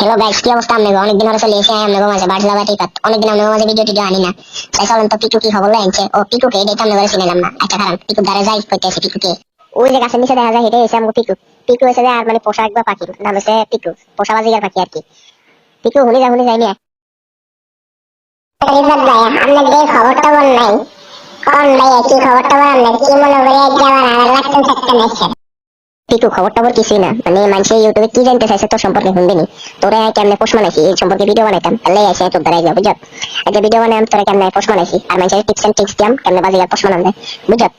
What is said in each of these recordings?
Hello guys, কি অবস্থা? আপনাকে অনেকদিন হলো চলে এসে আপনাকে মাঝে বাটলা বাটি কাট অনেকদিন আপনাকে মাঝে ভিডিও টিডিও আনি না। তাই চলেন তো পিকু কি খবর লাগছে। ও পিকুকে এটাই তো আপনাকে চিনলাম না। আচ্ছা খারাপ পিকু দ্বারা যাই কইতেছে পিকুকে ওই যে গাছের নিচে দেখা যায় হেঁটে এসে আমাকে পিকু পিকু এসে যায় আর মানে পোষা একবার পাখি নাম হচ্ছে পিকু, পোষা বাজিকার পাখি আর কি। পিকু হুনি যায়নি আপনাদের খবরটা বল নাই কোন ভাই কি খবরটা বল নাই কি মনে করে যাওয়ার আর লাগতেন থাকতেন এসে পিকু খবর টবর কিছুই না, মানে মানুষের ইউটিউবে কি জানতে চাইছে তোর সম্পর্কে শুনবিনি। তোরা কেমনে পোস্ট বানাইছি এই সম্পর্কে ভিডিও বানাইতাম, তাহলে এসে তোর দ্বারাই যাবো বুঝত। একটা ভিডিও বানাইম তোরা কেমনে পোস্ট বানাইছি আর মানুষের টিপস এন্ড ট্রিক্স দিয়াম কেমনে বাজিয়ে পোস্ট বানান যায় বুঝত।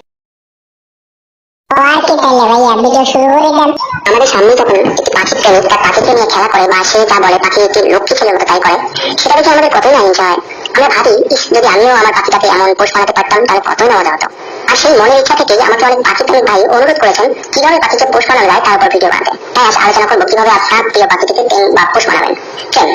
আর কি তাহলে ভাইয়া ভিডিও শুরু করে দেন। আমাদের সামনে যখন একটি পাখির প্রেমিক তার পাখিকে নিয়ে খেলা করে বা সে যা বলে পাখি একটি লক্ষ্মী ছেলের মতো তাই করে, সেটা দেখে আমাদের কতই না এনজয় হয়। আমরা ভাবি যদি আমিও আমার পাখিটাকে এমন পোস্ট বানাতে পারতাম তাহলে কতই না মজা হতো। আর সেই মনের ইচ্ছা থেকেই আমাকে অনেক পাখি প্রেমিক ভাই অনুরোধ করেছেন কিভাবে পাখিকে পোস্ট বানানো যায় তার উপর ভিডিও বানাতে। তাই আজ আলোচনা করবো কিভাবে আপনার প্রিয় পাখিটিকে টেন বা পোস্ট বানাবেন। টেন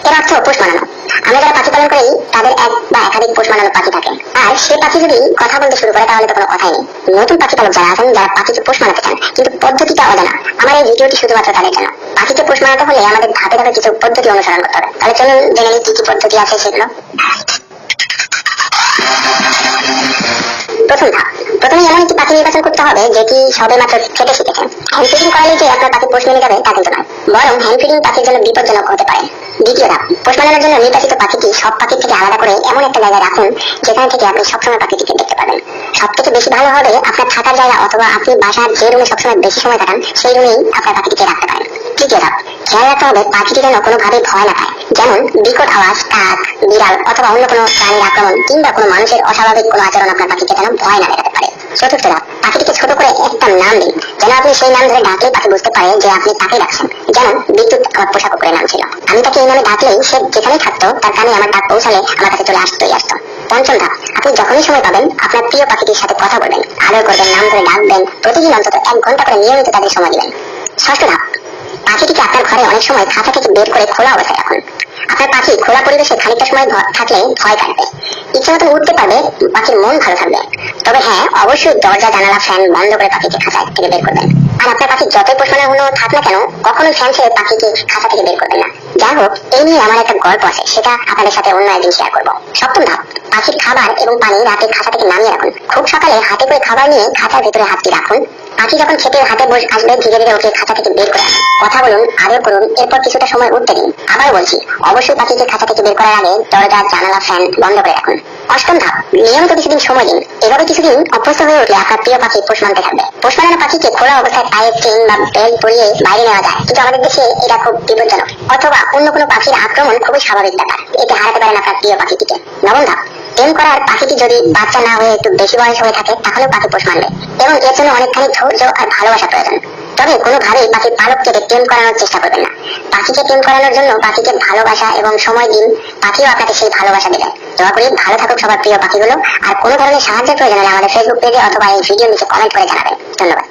এর অর্থ পোস্ট বানানো। আমরা যারা পাখি পালন করি তাদের এক বা একাধিক পোস্ট বানানো পাখি থাকে, আর সে পাখি যদি কথা বলতে শুরু করে তাহলে তো কোনো কথাই নেই। নতুন পাখি পালক যারা আছেন যারা পাখিকে পোস্ট বানাতে চান কিন্তু পদ্ধতিটা অজানা, আমার এই ভিডিওটি শুধুমাত্র তাদের জন্য। পাখিকে পোস্ট বানাতে হলে আমাদের ধাপে ধাপে কিছু পদ্ধতি অনুসরণ করতে হবে। তাহলে চলুন জেনে নিই কি কি পদ্ধতি আছে সেগুলো। প্রথম ধাপ, প্রথমে এমন একটি পাখি নির্বাচন করতে হবে যেটি সবে মাত্র খেতে শিখেছে। হ্যান্ড ফিডিং করালে যে আপনার পাখি পোস্ট মেনে যাবে তা কিন্তু নয়, বরং হ্যান্ড ফিডিং পাখির জন্য বিপজ্জনক হতে পারে। দ্বিতীয় ধাপ, পোস্ট বানানোর জন্য নির্বাচিত পাখিটি সব পাখির থেকে আলাদা করে এমন একটা জায়গায় রাখুন যেখান থেকে আপনি সবসময় পাখিটিকে দেখতে পাবেন। সব থেকে বেশি ভালো হবে আপনার থাকার জায়গা অথবা আপনি বাসার যে রুমে সবসময় বেশি সময় কাটান সেই রুমেই আপনার পাখিটিকে রাখতে পারেন। তৃতীয় ধাপ, খেয়াল রাখতে হবে পাখিটি যেন কোনোভাবে ভয় না পায়, যেমন বিকট আওয়াজ, কাক, বিড়াল অথবা অন্য কোনো প্রাণীর আক্রমণ কিংবা কোনো মানুষের অস্বাভাবিক কোনো আচরণ আপনার পাখিকে যেন ভয় না দেখাতে পারে। চতুর্থ ধাপ, পাখিটিকে ছোট করে একটা নাম দিন, যেন আপনি সেই নাম ধরে ডাকলেই পাখি বুঝতে পারে যে আপনি তাকে ডাকছেন। যেমন বিদ্যুৎ আমার পোষা কুকুরের নাম ছিল, আমি তাকে এই নামে ডাকলেই সে যেখানেই থাকতো তার কানে আমার ডাক পৌঁছালে আমার কাছে চলে আসতো। পঞ্চম ধাপ, আপনি যখনই সময় পাবেন আপনার প্রিয় পাখিটির সাথে কথা বলবেন, আদর করবেন, নাম ধরে ডাকবেন, প্রতিদিন অন্তত 1 ঘন্টা করে নিয়মিত তাদের সময় দিবেন। ষষ্ঠ ধাপ, পাখিটিকে আপনার ঘরে অনেক সময় খাঁচা থেকে বের করে খোলা অবস্থায় রাখুন। আপনার পাখি খোলা পরিবেশে খানিকটা সময় থাকলে ভয় কাটবে, ইচ্ছে মতো উঠতে পারবে, পাখির মন ভালো থাকবে। তবে হ্যাঁ, অবশ্যই দরজা জানালা ফ্যান বন্ধ করে পাখিকে খাঁচা থেকে বের করবেন। আর আপনার পাখি যতই পোষণাগুলো থাক না কেন কখনোই ফ্যান ছেড়ে পাখিকে খাঁচা থেকে বের করবেন না। যাই হোক, এই নিয়ে আমার একটা গল্প আছে, সেটা আপনাদের সাথে অন্য একদিন শেয়ার করবো। সপ্তম ধাপ, পাখির খাবার এবং পানি রাতে খাঁচা থেকে নামিয়ে রাখুন। খুব সকালে হাতে করে খাবার নিয়ে খাঁচার ভেতরে হাতটি রাখুন। পাখি যখন খেতে হাতে আসবে ধীরে ধীরে ওকে খাঁচা থেকে বের করে আনুন। কথা বলুন, আদর করুন, এরপর কিছুটা সময় উঠতে দিন। আবার বলছি, অবশ্যই পাখিকে খাঁচা থেকে বের করার আগে দরজা জানালা ফ্যান বন্ধ করে রাখুন। অষ্টম ধাপ, নিয়মিত কিছুদিন সময় দিন। এভাবে কিছুদিন অভ্যস্ত হয়ে উঠলে আপনার প্রিয় পাখি পোষ মানতে থাকবে। পোষ মানানো পাখিকে খোলা অবস্থায় পায়ে চেইন বা বেল্ট পরিয়ে বাইরে নেওয়া যায়, কিন্তু আমাদের দেশে এটা খুব বিপজ্জনক, অথবা অন্য কোনো পাখির আক্রমণ খুবই স্বাভাবিক ব্যাপার, এতে হারাতে পারেন আপনার প্রিয় পাখিটিকে। নবম ধাপ, টেম করার পাখিটি যদি বাচ্চা না হয়ে একটু বেশি বয়স হয়ে থাকে তাহলেও পাখি পোষ মানবে, এবং এর জন্য অনেকখানি ধৈর্য আর ভালোবাসা প্রয়োজন। তবে কোনোভাবেই পাখির পালককে টেম করানোর চেষ্টা করবেন না। পাখিকে টেম করানোর জন্য পাখিকে ভালোবাসা এবং সময় দিন, পাখিও আপনাকে সেই ভালোবাসা দেবে। দোয়া করি ভালো থাকুক সবার প্রিয় পাখিগুলো। আর কোনো ধরনের সাহায্যের প্রয়োজন হলে আমাদের ফেসবুক পেজে অথবা এই ভিডিও নিচে কমেন্ট করে জানাবেন। ধন্যবাদ।